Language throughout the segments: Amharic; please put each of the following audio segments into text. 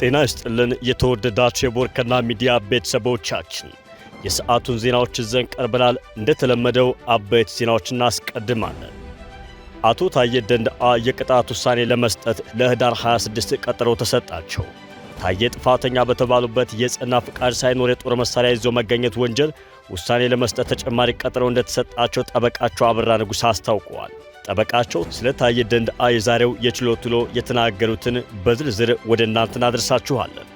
ጤና ይስጥልን የተወደዳችሁ የቦርከና ሚዲያ ቤተሰቦቻችን የሰዓቱን ዜናዎች ይዘን ቀርበናል። እንደተለመደው አበይት ዜናዎችን እናስቀድማለን። አቶ ታዬ ደንደአ የቅጣት ውሳኔ ለመስጠት ለህዳር 26 ቀጠሮ ተሰጣቸው። ታዬ ጥፋተኛ በተባሉበት የጸና ፍቃድ ሳይኖር የጦር መሳሪያ ይዞ መገኘት ወንጀል ውሳኔ ለመስጠት ተጨማሪ ቀጠሮ እንደተሰጣቸው ጠበቃቸው አበራ ንጉስ አስታውቀዋል። ጠበቃቸው ስለ ታዬ ደንደአ የዛሬው የችሎት ውሎ የተናገሩትን በዝርዝር ወደ እናንተ እናደርሳችኋለን።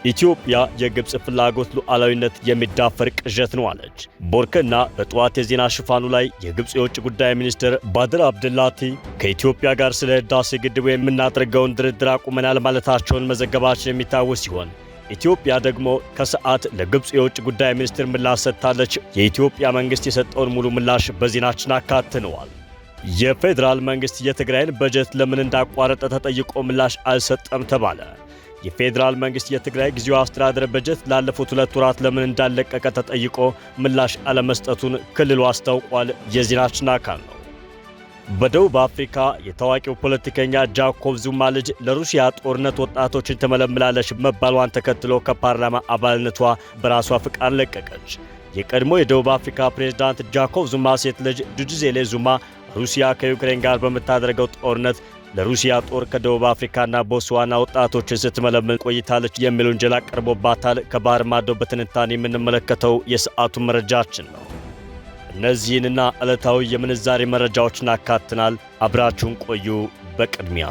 ኢትዮጵያ የግብጽ ፍላጎት ሉዓላዊነት የሚዳፈር ቅዠት ነው አለች። ቦርከና በጠዋት የዜና ሽፋኑ ላይ የግብጽ የውጭ ጉዳይ ሚኒስትር ባድር አብድላቲ ከኢትዮጵያ ጋር ስለ ህዳሴ ግድቡ የምናደርገውን ድርድር አቁመናል ማለታቸውን መዘገባችን የሚታወስ ሲሆን ኢትዮጵያ ደግሞ ከሰዓት ለግብጽ የውጭ ጉዳይ ሚኒስትር ምላሽ ሰጥታለች። የኢትዮጵያ መንግስት የሰጠውን ሙሉ ምላሽ በዜናችን አካተነዋል። የፌዴራል መንግስት የትግራይን በጀት ለምን እንዳቋረጠ ተጠይቆ ምላሽ አልሰጠም ተባለ። የፌዴራል መንግስት የትግራይ ጊዜያዊ አስተዳደር በጀት ላለፉት 2 ወራት ለምን እንዳለቀቀ ተጠይቆ ምላሽ አለመስጠቱን ክልሉ አስታውቋል። የዜናችን አካል ነው። በደቡብ አፍሪካ የታዋቂው ፖለቲከኛ ጃኮብ ዙማ ልጅ ለሩሲያ ጦርነት ወጣቶችን ትመለምላለች መባሏን ተከትሎ ከፓርላማ አባልነቷ በራሷ ፍቃድ ለቀቀች። የቀድሞ የደቡብ አፍሪካ ፕሬዝዳንት ጃኮብ ዙማ ሴት ልጅ ዱጁዜሌ ዙማ ሩሲያ ከዩክሬን ጋር በምታደርገው ጦርነት ለሩሲያ ጦር ከደቡብ አፍሪካና ቦትስዋና ወጣቶችን ስትመለመል ቆይታለች የሚል ወንጀል ቀርቦባታል። ከባህር ማዶ በትንታኔ የምንመለከተው የሰዓቱ መረጃችን ነው። እነዚህንና ዕለታዊ የምንዛሬ መረጃዎችን አካትናል። አብራችሁን ቆዩ። በቅድሚያ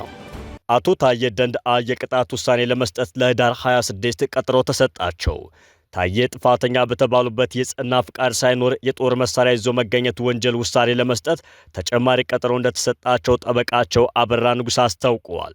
አቶ ታዬ ደንደአ የቅጣት ውሳኔ ለመስጠት ለህዳር 26 ቀጠሮ ተሰጣቸው። ታዬ ጥፋተኛ በተባሉበት የጸና ፍቃድ ሳይኖር የጦር መሳሪያ ይዞ መገኘት ወንጀል ውሳኔ ለመስጠት ተጨማሪ ቀጠሮ እንደተሰጣቸው ጠበቃቸው አበራ ንጉስ አስታውቀዋል።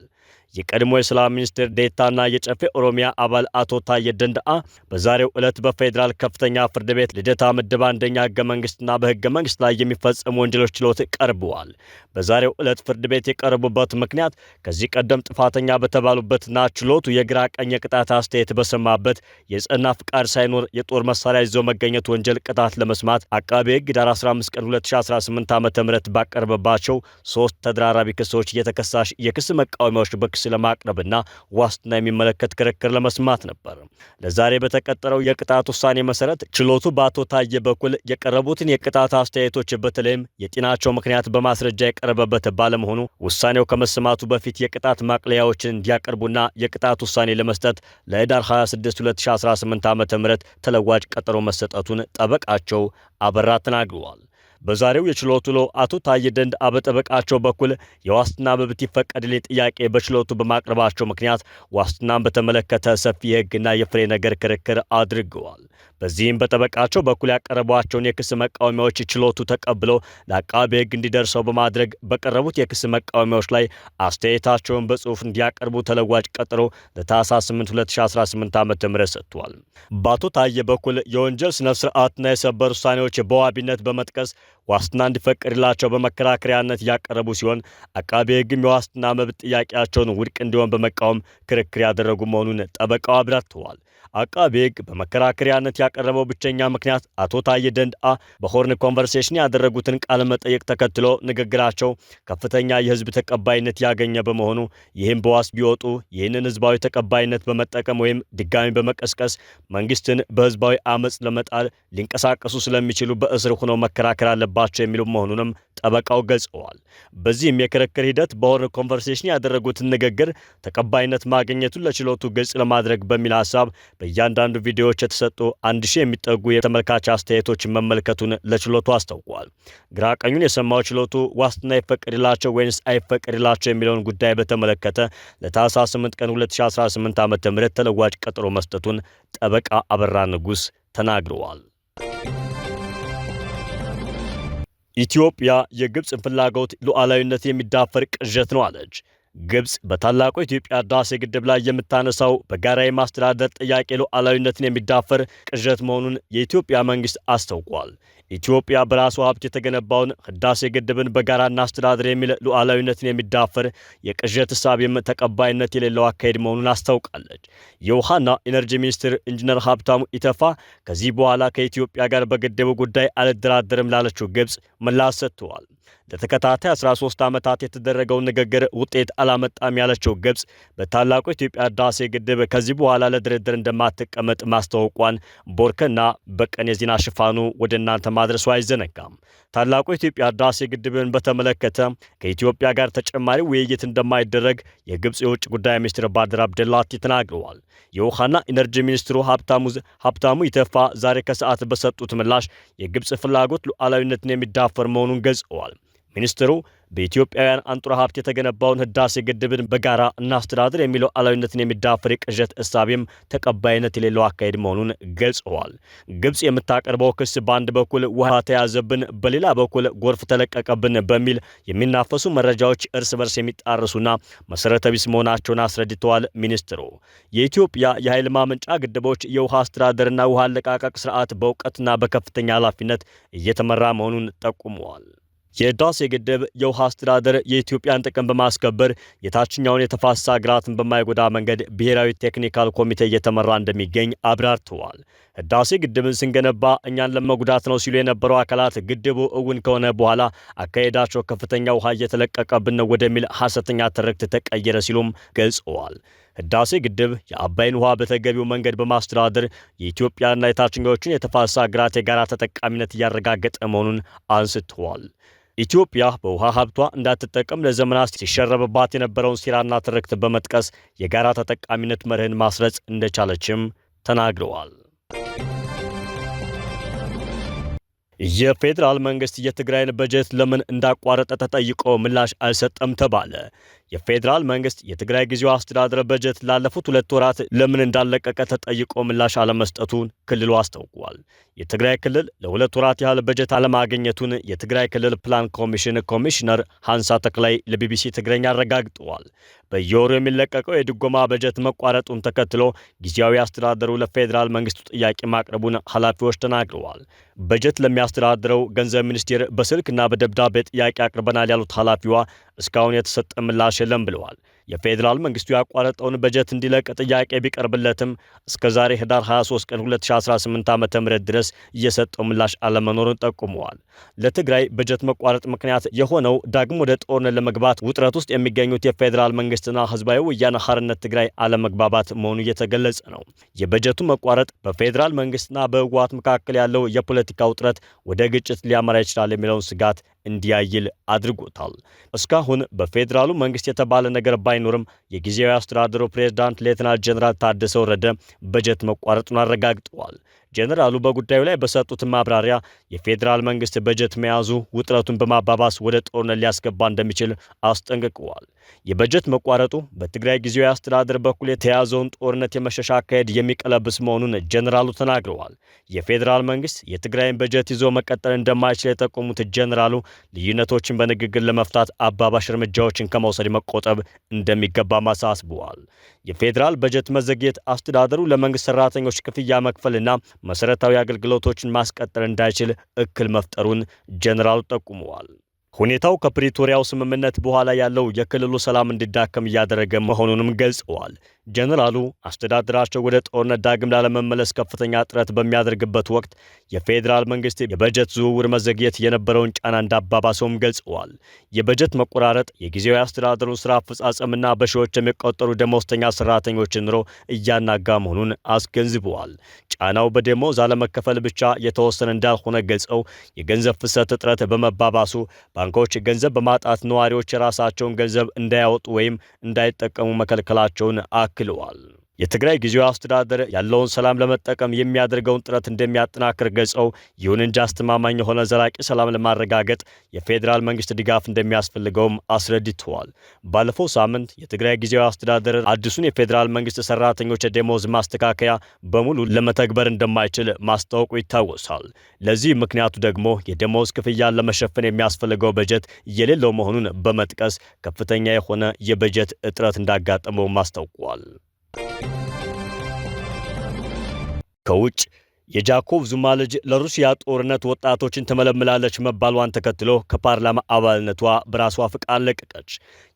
የቀድሞ የሰላም ሚኒስትር ዴታና የጨፌ ኦሮሚያ አባል አቶ ታዬ ደንደአ በዛሬው ዕለት በፌዴራል ከፍተኛ ፍርድ ቤት ልደታ ምድብ አንደኛ ህገ መንግስትና በህገ መንግስት ላይ የሚፈጸሙ ወንጀሎች ችሎት ቀርበዋል። በዛሬው ዕለት ፍርድ ቤት የቀረቡበት ምክንያት ከዚህ ቀደም ጥፋተኛ በተባሉበትና ችሎቱ የግራ ቀኝ የቅጣት አስተያየት በሰማበት የጸና ፍቃድ ሳይኖር የጦር መሳሪያ ይዞ መገኘት ወንጀል ቅጣት ለመስማት አቃቤ ህግ ዳር 15 ቀን 2018 ዓ.ም ባቀረበባቸው 3 ተደራራቢ ክሶች የተከሳሽ የክስ መቃወሚያዎች ክስ ለማቅረብና ዋስትና የሚመለከት ክርክር ለመስማት ነበር። ለዛሬ በተቀጠረው የቅጣት ውሳኔ መሰረት ችሎቱ በአቶ ታዬ በኩል የቀረቡትን የቅጣት አስተያየቶች በተለይም የጤናቸው ምክንያት በማስረጃ የቀረበበት ባለመሆኑ ውሳኔው ከመሰማቱ በፊት የቅጣት ማቅለያዎችን እንዲያቀርቡና የቅጣት ውሳኔ ለመስጠት ለህዳር 26 2018 ዓ.ም ተለዋጭ ቀጠሮ መሰጠቱን ጠበቃቸው አበራ ተናግረዋል። በዛሬው የችሎት ውሎ አቶ ታዬ ደንደአ በጠበቃቸው በኩል የዋስትና መብት ይፈቀድልኝ ጥያቄ በችሎቱ በማቅረባቸው ምክንያት ዋስትናን በተመለከተ ሰፊ የህግና የፍሬ ነገር ክርክር አድርገዋል። በዚህም በጠበቃቸው በኩል ያቀረቧቸውን የክስ መቃወሚያዎች ችሎቱ ተቀብሎ ለአቃቤ ህግ እንዲደርሰው በማድረግ በቀረቡት የክስ መቃወሚያዎች ላይ አስተያየታቸውን በጽሁፍ እንዲያቀርቡ ተለዋጭ ቀጠሮ ለታህሳስ 8 2018 ዓ.ም ሰጥቷል። በአቶ ታዬ በኩል የወንጀል ስነ ስርዓትና የሰበር ውሳኔዎች በዋቢነት በመጥቀስ ዋስትና እንዲፈቀድላቸው በመከራከሪያነት ያቀረቡ ሲሆን አቃቤ ህግም የዋስትና መብት ጥያቄያቸውን ውድቅ እንዲሆን በመቃወም ክርክር ያደረጉ መሆኑን ጠበቃው አብራርተዋል። አቃቤ ህግ በመከራከሪያነት ያቀረበው ብቸኛ ምክንያት አቶ ታዬ ደንደአ በሆርን ኮንቨርሴሽን ያደረጉትን ቃለ መጠይቅ ተከትሎ ንግግራቸው ከፍተኛ የህዝብ ተቀባይነት ያገኘ በመሆኑ ይህም በዋስ ቢወጡ ይህንን ህዝባዊ ተቀባይነት በመጠቀም ወይም ድጋሚ በመቀስቀስ መንግስትን በህዝባዊ አመጽ ለመጣል ሊንቀሳቀሱ ስለሚችሉ በእስር ሆነው መከራከር አለባቸው የሚሉ መሆኑንም ጠበቃው ገልጸዋል። በዚህም የክርክር ሂደት በሆርን ኮንቨርሴሽን ያደረጉትን ንግግር ተቀባይነት ማግኘቱን ለችሎቱ ግልጽ ለማድረግ በሚል ሐሳብ በእያንዳንዱ ቪዲዮዎች የተሰጡ 1000 የሚጠጉ የተመልካች አስተያየቶችን መመልከቱን ለችሎቱ አስታውቋል። ግራ ቀኙን የሰማው ችሎቱ ዋስትና ይፈቀድላቸው ወይንስ አይፈቀድላቸው የሚለውን ጉዳይ በተመለከተ ለታህሳስ 8 ቀን 2018 ዓ.ም ተለዋጭ ቀጠሮ መስጠቱን ጠበቃ አበራ ንጉስ ተናግረዋል። ኢትዮጵያ የግብጽን ፍላጎት ሉዓላዊነት የሚዳፈር ቅዠት ነው አለች። ግብጽ በታላቁ የኢትዮጵያ ህዳሴ ግድብ ላይ የምታነሳው በጋራ የማስተዳደር ጥያቄ ሉዓላዊነትን የሚዳፈር ቅዠት መሆኑን የኢትዮጵያ መንግስት አስታውቋል። ኢትዮጵያ በራሷ ሀብት የተገነባውን ህዳሴ ግድብን በጋራ እናስተዳድር የሚል ሉዓላዊነትን የሚዳፈር የቅዠት እሳቤም ተቀባይነት የሌለው አካሄድ መሆኑን አስታውቃለች። የውሃና ኢነርጂ ሚኒስትር ኢንጂነር ሀብታሙ ኢተፋ ከዚህ በኋላ ከኢትዮጵያ ጋር በግድቡ ጉዳይ አልደራደርም ላለችው ግብጽ ምላሽ ሰጥተዋል። ለተከታታይ 13 ዓመታት የተደረገው ንግግር ውጤት አላመጣም ያለችው ግብጽ በታላቁ የኢትዮጵያ ህዳሴ ግድብ ከዚህ በኋላ ለድርድር እንደማትቀመጥ ማስታወቋን ቦርከና በቀን የዜና ሽፋኑ ወደ እናንተ ማድረሱ አይዘነጋም። ታላቁ የኢትዮጵያ ህዳሴ ግድብን በተመለከተ ከኢትዮጵያ ጋር ተጨማሪ ውይይት እንደማይደረግ የግብጽ የውጭ ጉዳይ ሚኒስትር ባድር አብደላቲ ተናግረዋል። የውሃና ኢነርጂ ሚኒስትሩ ሀብታሙ ኢተፋ ዛሬ ከሰዓት በሰጡት ምላሽ የግብጽ ፍላጎት ሉዓላዊነትን የሚዳፈር መሆኑን ገልጸዋል። ሚኒስትሩ በኢትዮጵያውያን አንጡራ ሀብት የተገነባውን ህዳሴ ግድብን በጋራ እናስተዳድር የሚለው ሉዓላዊነትን የሚዳፈር የቅዠት እሳቤም ተቀባይነት የሌለው አካሄድ መሆኑን ገልጸዋል። ግብጽ የምታቀርበው ክስ በአንድ በኩል ውሃ ተያዘብን፣ በሌላ በኩል ጎርፍ ተለቀቀብን በሚል የሚናፈሱ መረጃዎች እርስ በርስ የሚጣረሱና መሰረተ ቢስ መሆናቸውን አስረድተዋል። ሚኒስትሩ የኢትዮጵያ የኃይል ማመንጫ ግድቦች የውሃ አስተዳደርና ውሃ አለቃቀቅ ስርዓት በእውቀትና በከፍተኛ ኃላፊነት እየተመራ መሆኑን ጠቁመዋል። የህዳሴ ግድብ የውሃ አስተዳደር የኢትዮጵያን ጥቅም በማስከበር የታችኛውን የተፋሰስ ሀገራትን በማይጎዳ መንገድ ብሔራዊ ቴክኒካል ኮሚቴ እየተመራ እንደሚገኝ አብራርተዋል። ህዳሴ ግድብን ስንገነባ እኛን ለመጉዳት ነው ሲሉ የነበሩ አካላት ግድቡ እውን ከሆነ በኋላ አካሄዳቸው ከፍተኛ ውሃ እየተለቀቀብን ነው ወደሚል ሐሰተኛ ትርክት ተቀየረ ሲሉም ገልጸዋል። ህዳሴ ግድብ የአባይን ውሃ በተገቢው መንገድ በማስተዳደር የኢትዮጵያና የታችኛዎቹን የተፋሰስ ሀገራት የጋራ ተጠቃሚነት እያረጋገጠ መሆኑን አንስተዋል። ኢትዮጵያ በውሃ ሀብቷ እንዳትጠቀም ለዘመናት ሲሸረብባት የነበረውን ሴራና ትርክት በመጥቀስ የጋራ ተጠቃሚነት መርህን ማስረጽ እንደቻለችም ተናግረዋል። የፌዴራል መንግስት የትግራይን በጀት ለምን እንዳቋረጠ ተጠይቆ ምላሽ አልሰጠም ተባለ። የፌዴራል መንግስት የትግራይ ጊዜያዊ አስተዳደር በጀት ላለፉት 2 ወራት ለምን እንዳለቀቀ ተጠይቆ ምላሽ አለመስጠቱን ክልሉ አስታውቋል። የትግራይ ክልል ለ2 ወራት ያህል በጀት አለማግኘቱን የትግራይ ክልል ፕላን ኮሚሽን ኮሚሽነር ሃንሳ ተክላይ ለቢቢሲ ትግረኛ አረጋግጠዋል። በየወሩ የሚለቀቀው የድጎማ በጀት መቋረጡን ተከትሎ ጊዜያዊ አስተዳደሩ ለፌዴራል መንግስቱ ጥያቄ ማቅረቡን ኃላፊዎች ተናግረዋል። በጀት ለሚያስተዳድረው ገንዘብ ሚኒስቴር በስልክና በደብዳቤ ጥያቄ አቅርበናል ያሉት ኃላፊዋ እስካሁን የተሰጠ ምላሽ የለም ብለዋል። የፌዴራል መንግስቱ ያቋረጠውን በጀት እንዲለቅ ጥያቄ ቢቀርብለትም እስከዛሬ ህዳር 23 ቀን 2018 ዓ.ም ድረስ እየሰጠው ምላሽ አለመኖሩን ጠቁመዋል። ለትግራይ በጀት መቋረጥ ምክንያት የሆነው ዳግም ወደ ጦርነት ለመግባት ውጥረት ውስጥ የሚገኙት የፌዴራል መንግስትና ህዝባዊ ወያነ ሓርነት ትግራይ አለመግባባት መሆኑ እየተገለጸ ነው። የበጀቱ መቋረጥ በፌዴራል መንግስትና በህወሓት መካከል ያለው የፖለቲካ ውጥረት ወደ ግጭት ሊያመራ ይችላል የሚለውን ስጋት እንዲያይል አድርጎታል። እስካሁን በፌዴራሉ መንግስት የተባለ ነገር ባይኖርም የጊዜያዊ አስተዳደሩ ፕሬዝዳንት ሌተናንት ጀነራል ታደሰ ወረደ በጀት መቋረጡን አረጋግጠዋል። ጀነራሉ በጉዳዩ ላይ በሰጡት ማብራሪያ የፌዴራል መንግስት በጀት መያዙ ውጥረቱን በማባባስ ወደ ጦርነት ሊያስገባ እንደሚችል አስጠንቅቀዋል። የበጀት መቋረጡ በትግራይ ጊዜያዊ አስተዳደር በኩል የተያዘውን ጦርነት የመሸሻ አካሄድ የሚቀለብስ መሆኑን ጀነራሉ ተናግረዋል። የፌዴራል መንግስት የትግራይን በጀት ይዞ መቀጠል እንደማይችል የጠቆሙት ጀነራሉ ልዩነቶችን በንግግር ለመፍታት አባባሽ እርምጃዎችን ከመውሰድ መቆጠብ እንደሚገባ አሳስበዋል። የፌዴራል በጀት መዘግየት አስተዳደሩ ለመንግስት ሰራተኞች ክፍያ መክፈልና መሰረታዊ አገልግሎቶችን ማስቀጠል እንዳይችል እክል መፍጠሩን ጀነራሉ ጠቁመዋል። ሁኔታው ከፕሪቶሪያው ስምምነት በኋላ ያለው የክልሉ ሰላም እንዲዳከም እያደረገ መሆኑንም ገልጸዋል። ጀነራሉ አስተዳደራቸው ወደ ጦርነት ዳግም ላለመመለስ ከፍተኛ ጥረት በሚያደርግበት ወቅት የፌዴራል መንግስት የበጀት ዝውውር መዘግየት የነበረውን ጫና እንዳባባሰውም ገልጸዋል። የበጀት መቆራረጥ የጊዜያዊ አስተዳደሩን ስራ አፈጻጸምና በሺዎች የሚቆጠሩ ደመወዝተኛ ሰራተኞችን ኑሮ እያናጋ መሆኑን አስገንዝበዋል። ጫናው በደሞዝ አለመከፈል ብቻ የተወሰነ እንዳልሆነ ገልጸው የገንዘብ ፍሰት እጥረት በመባባሱ ባንኮች ገንዘብ በማጣት ነዋሪዎች የራሳቸውን ገንዘብ እንዳያወጡ ወይም እንዳይጠቀሙ መከልከላቸውን አክለዋል። የትግራይ ጊዜያዊ አስተዳደር ያለውን ሰላም ለመጠቀም የሚያደርገውን ጥረት እንደሚያጠናክር ገልጸው ይሁን እንጂ አስተማማኝ የሆነ ዘላቂ ሰላም ለማረጋገጥ የፌዴራል መንግስት ድጋፍ እንደሚያስፈልገውም አስረድተዋል። ባለፈው ሳምንት የትግራይ ጊዜያዊ አስተዳደር አዲሱን የፌዴራል መንግስት ሰራተኞች የደሞዝ ማስተካከያ በሙሉ ለመተግበር እንደማይችል ማስታወቁ ይታወሳል። ለዚህ ምክንያቱ ደግሞ የደሞዝ ክፍያን ለመሸፈን የሚያስፈልገው በጀት የሌለው መሆኑን በመጥቀስ ከፍተኛ የሆነ የበጀት እጥረት እንዳጋጠመው ማስታውቋል። ከውጭ የጃኮብ ዙማ ልጅ ለሩሲያ ጦርነት ወጣቶችን ትመለምላለች መባሏን ተከትሎ ከፓርላማ አባልነቷ በራሷ ፍቃድ ለቀቀች።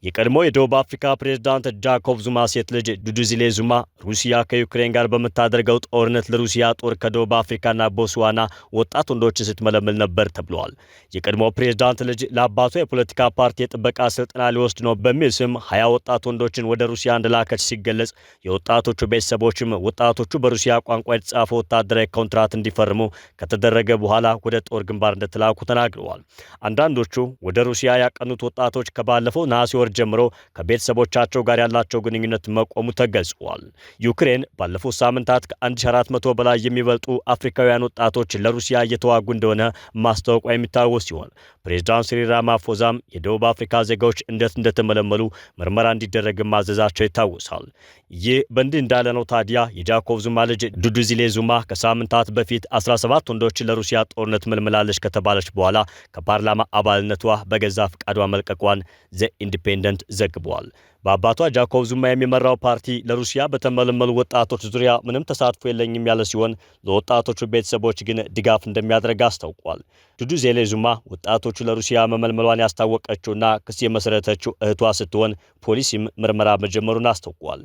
የቀድሞ የደቡብ አፍሪካ ፕሬዝዳንት ጃኮብ ዙማ ሴት ልጅ ዱዱዚሌ ዙማ ሩሲያ ከዩክሬን ጋር በምታደርገው ጦርነት ለሩሲያ ጦር ከደቡብ አፍሪካና ቦትስዋና ወጣት ወንዶችን ስትመለምል ነበር ተብሏል። የቀድሞ ፕሬዝዳንት ልጅ ለአባቷ የፖለቲካ ፓርቲ የጥበቃ ስልጠና ሊወስድ ነው በሚል ስም 20 ወጣት ወንዶችን ወደ ሩሲያ እንደላከች ሲገለጽ፣ የወጣቶቹ ቤተሰቦችም ወጣቶቹ በሩሲያ ቋንቋ የተጻፈ ወታደራዊ ኮንትራት እንዲፈርሙ ከተደረገ በኋላ ወደ ጦር ግንባር እንደተላኩ ተናግረዋል። አንዳንዶቹ ወደ ሩሲያ ያቀኑት ወጣቶች ከባለፈው ነሐሴ ወር ጀምሮ ከቤተሰቦቻቸው ጋር ያላቸው ግንኙነት መቆሙ ተገልጿል። ዩክሬን ባለፉት ሳምንታት ከ1400 በላይ የሚበልጡ አፍሪካውያን ወጣቶች ለሩሲያ እየተዋጉ እንደሆነ ማስታወቋ የሚታወስ ሲሆን ፕሬዝዳንት ሲሪል ራማፎዛም የደቡብ አፍሪካ ዜጋዎች እንዴት እንደተመለመሉ ምርመራ እንዲደረግ ማዘዛቸው ይታወሳል። ይህ በእንዲህ እንዳለ ነው ታዲያ የጃኮብ ዙማ ልጅ ዱዱዚሌ ዙማ ከሳምንታት በፊት 17 ወንዶችን ለሩሲያ ጦርነት መልምላለች ከተባለች በኋላ ከፓርላማ አባልነቷ በገዛ ፍቃዷ መልቀቋን ዘ ኢንዲፔንደንት ዘግቧል። በአባቷ ጃኮብ ዙማ የሚመራው ፓርቲ ለሩሲያ በተመለመሉ ወጣቶች ዙሪያ ምንም ተሳትፎ የለኝም ያለ ሲሆን ለወጣቶቹ ቤተሰቦች ግን ድጋፍ እንደሚያደርግ አስታውቋል። ዱዱዚሌ ዙማ ወጣቶቹ ለሩሲያ መመልመሏን ያስታወቀችውና ክስ የመሰረተችው እህቷ ስትሆን ፖሊስም ምርመራ መጀመሩን አስታውቋል።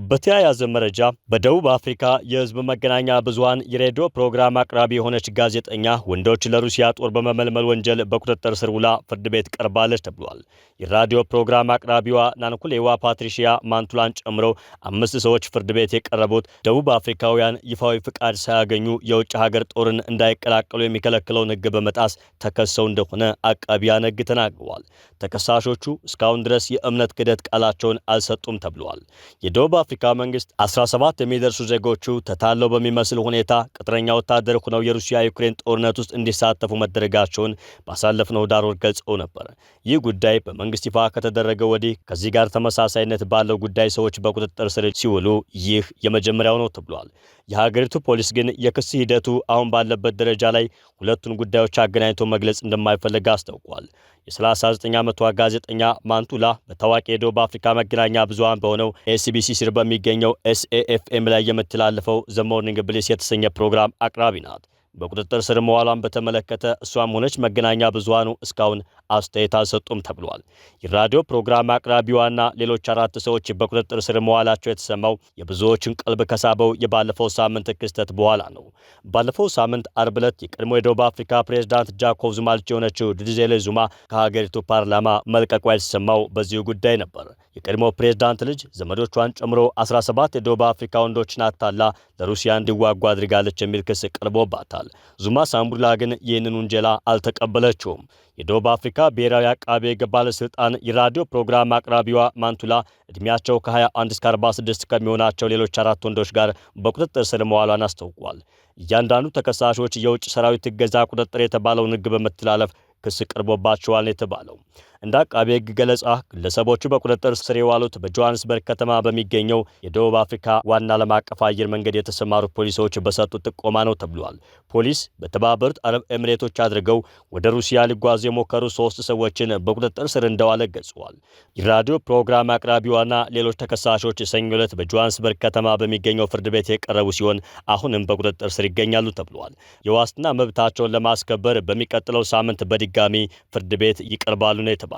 በተያያዘ መረጃ በደቡብ አፍሪካ የህዝብ መገናኛ ብዙሃን የሬዲዮ ፕሮግራም አቅራቢ የሆነች ጋዜጠኛ ወንዶች ለሩሲያ ጦር በመመልመል ወንጀል በቁጥጥር ስር ውላ ፍርድ ቤት ቀርባለች ተብሏል። የራዲዮ ፕሮግራም አቅራቢዋ ናንኩሌዋ ፓትሪሺያ ማንቱላን ጨምሮ 5 ሰዎች ፍርድ ቤት የቀረቡት ደቡብ አፍሪካውያን ይፋዊ ፍቃድ ሳያገኙ የውጭ ሀገር ጦርን እንዳይቀላቀሉ የሚከለክለውን ህግ በመጣስ ተከሰው እንደሆነ አቃቢያን ህግ ተናግረዋል። ተከሳሾቹ እስካሁን ድረስ የእምነት ክህደት ቃላቸውን አልሰጡም ተብሏል። የደቡብ አፍሪካ መንግስት 17 የሚደርሱ ዜጎቹ ተታለው በሚመስል ሁኔታ ቅጥረኛ ወታደር ሆነው የሩሲያ ዩክሬን ጦርነት ውስጥ እንዲሳተፉ መደረጋቸውን ባሳለፍነው ዳር ወር ገልጸው ነበር። ይህ ጉዳይ በመንግስት ይፋ ከተደረገ ወዲህ ከዚህ ጋር ተመሳሳይነት ባለው ጉዳይ ሰዎች በቁጥጥር ስር ሲውሉ ይህ የመጀመሪያው ነው ተብሏል። የሀገሪቱ ፖሊስ ግን የክስ ሂደቱ አሁን ባለበት ደረጃ ላይ ሁለቱን ጉዳዮች አገናኝቶ መግለጽ እንደማይፈልግ አስታውቋል። የ39 ዓመቷ ጋዜጠኛ ማንቱላ በታዋቂ የደቡብ አፍሪካ መገናኛ ብዙሃን በሆነው ኤስቢሲ ስር በሚገኘው SAFM ላይ የምትላለፈው ዘ ሞርኒንግ ብሊስ የተሰኘ ፕሮግራም አቅራቢ ናት። በቁጥጥር ስር መዋሏን በተመለከተ እሷም ሆነች መገናኛ ብዙሃኑ እስካሁን አስተያየት አልሰጡም ተብሏል። የራዲዮ ፕሮግራም አቅራቢዋና ሌሎች 4 ሰዎች በቁጥጥር ስር መዋላቸው የተሰማው የብዙዎችን ቀልብ ከሳበው የባለፈው ሳምንት ክስተት በኋላ ነው። ባለፈው ሳምንት አርብ ዕለት የቀድሞ የደቡብ አፍሪካ ፕሬዝዳንት ጃኮብ ዙማ ልጅ የሆነችው ዱዱዚሌ ዙማ ከሀገሪቱ ፓርላማ መልቀቋ የተሰማው በዚሁ ጉዳይ ነበር። የቀድሞ ፕሬዝዳንት ልጅ ዘመዶቿን ጨምሮ 17 የደቡብ አፍሪካ ወንዶችን አታላ ለሩሲያ እንዲዋጉ አድርጋለች የሚል ክስ ቀርቦባታል። ዙማ ሳምቡላ ግን ይህንን ውንጀላ አልተቀበለችውም። የደቡብ አፍሪካ ብሔራዊ አቃቤ ሕግ ባለስልጣን የራዲዮ ፕሮግራም አቅራቢዋ ማንቱላ እድሜያቸው ከ21 እስከ 46 ከሚሆናቸው ሌሎች 4 ወንዶች ጋር በቁጥጥር ስር መዋሏን አስታውቋል። እያንዳንዱ ተከሳሾች የውጭ ሰራዊት እገዛ ቁጥጥር የተባለውን ሕግ በመተላለፍ ክስ ቀርቦባቸዋል የተባለው እንደ አቃቤ ሕግ ገለጻ ግለሰቦቹ በቁጥጥር ስር የዋሉት በጆሃንስበርግ ከተማ በሚገኘው የደቡብ አፍሪካ ዋና ዓለም አቀፍ አየር መንገድ የተሰማሩ ፖሊሶች በሰጡት ጥቆማ ነው ተብሏል። ፖሊስ በተባበሩት አረብ ኤሚሬቶች አድርገው ወደ ሩሲያ ሊጓዙ የሞከሩ 3 ሰዎችን በቁጥጥር ስር እንደዋለ ገልጸዋል። የራዲዮ ፕሮግራም አቅራቢዋና ሌሎች ተከሳሾች ሰኞ ዕለት በጆሃንስበርግ ከተማ በሚገኘው ፍርድ ቤት የቀረቡ ሲሆን አሁንም በቁጥጥር ስር ይገኛሉ ተብሏል። የዋስትና መብታቸውን ለማስከበር በሚቀጥለው ሳምንት በድጋሚ ፍርድ ቤት ይቀርባሉ ነው የተባለው።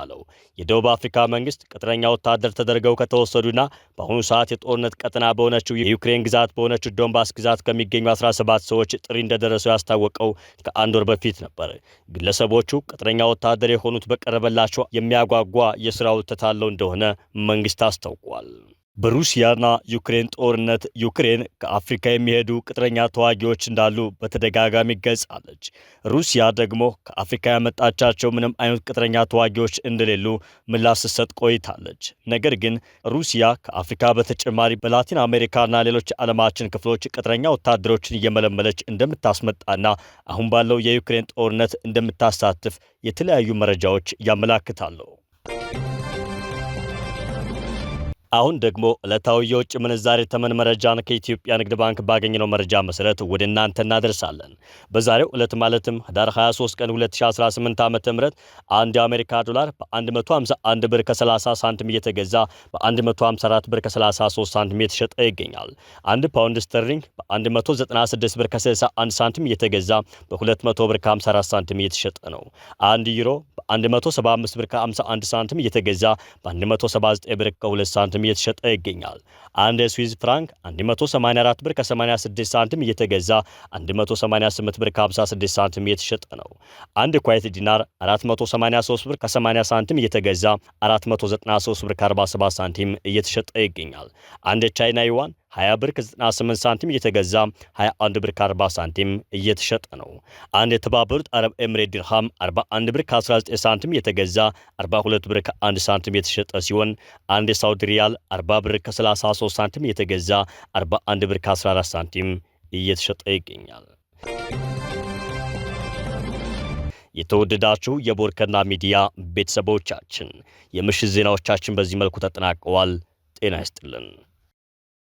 የደቡብ አፍሪካ መንግስት ቅጥረኛ ወታደር ተደርገው ከተወሰዱና በአሁኑ ሰዓት የጦርነት ቀጠና በሆነችው የዩክሬን ግዛት በሆነችው ዶንባስ ግዛት ከሚገኙ 17 ሰዎች ጥሪ እንደደረሰው ያስታወቀው ከ1 ወር በፊት ነበር። ግለሰቦቹ ቅጥረኛ ወታደር የሆኑት በቀረበላቸው የሚያጓጓ የስራ ውል ተታለው እንደሆነ መንግስት አስታውቋል። በሩሲያና ዩክሬን ጦርነት ዩክሬን ከአፍሪካ የሚሄዱ ቅጥረኛ ተዋጊዎች እንዳሉ በተደጋጋሚ ገልጻለች። ሩሲያ ደግሞ ከአፍሪካ ያመጣቻቸው ምንም አይነት ቅጥረኛ ተዋጊዎች እንደሌሉ ምላሽ ስትሰጥ ቆይታለች። ነገር ግን ሩሲያ ከአፍሪካ በተጨማሪ በላቲን አሜሪካና ሌሎች ዓለማችን ክፍሎች ቅጥረኛ ወታደሮችን እየመለመለች እንደምታስመጣና አሁን ባለው የዩክሬን ጦርነት እንደምታሳትፍ የተለያዩ መረጃዎች ያመላክታሉ። አሁን ደግሞ ዕለታዊ የውጭ ምንዛሬ ተመን መረጃን ከኢትዮጵያ ንግድ ባንክ ባገኘነው መረጃ መሰረት ወደ እናንተ እናደርሳለን። በዛሬው ዕለት ማለትም ህዳር 23 ቀን 2018 ዓ.ም አንድ የአሜሪካ ዶላር በ151 ብር ከ30 ሳንቲም እየተገዛ በ154 ብር ከ33 ሳንቲም እየተሸጠ ይገኛል። አንድ ፓውንድ ስተርሊንግ በ196 ብር ከ61 ሳንቲም እየተገዛ በ200 ብር ከ54 ሳንቲም እየተሸጠ ነው። አንድ ዩሮ በ175 ብር ከ51 ሳንቲም እየተገዛ በ179 ብር ከ2 ሳንቲም እየተሸጠ ይገኛል። አንድ የስዊዝ ፍራንክ 184 ብር ከ86 ሳንቲም እየተገዛ 188 ብር ከ56 ሳንቲም እየተሸጠ ነው። አንድ ኩዌት ዲናር 483 ብር ከ80 ሳንቲም እየተገዛ 493 ብር ከ47 ሳንቲም እየተሸጠ ይገኛል። አንድ የቻይና ዩዋን 20 ብር ከ98 ሳንቲም እየተገዛ 21 ብር ከ40 ሳንቲም እየተሸጠ ነው። አንድ የተባበሩት አረብ ኤምሬት ድርሃም 41 ብር ከ19 ሳንቲም እየተገዛ 42 ብር ከ1 ሳንቲም እየተሸጠ ሲሆን አንድ የሳውዲ ሪያል 40 ብር ከ33 ሳንቲም እየተገዛ 41 ብር ከ14 ሳንቲም እየተሸጠ ይገኛል። የተወደዳችሁ የቦርከና ሚዲያ ቤተሰቦቻችን የምሽት ዜናዎቻችን በዚህ መልኩ ተጠናቀዋል። ጤና ይስጥልን።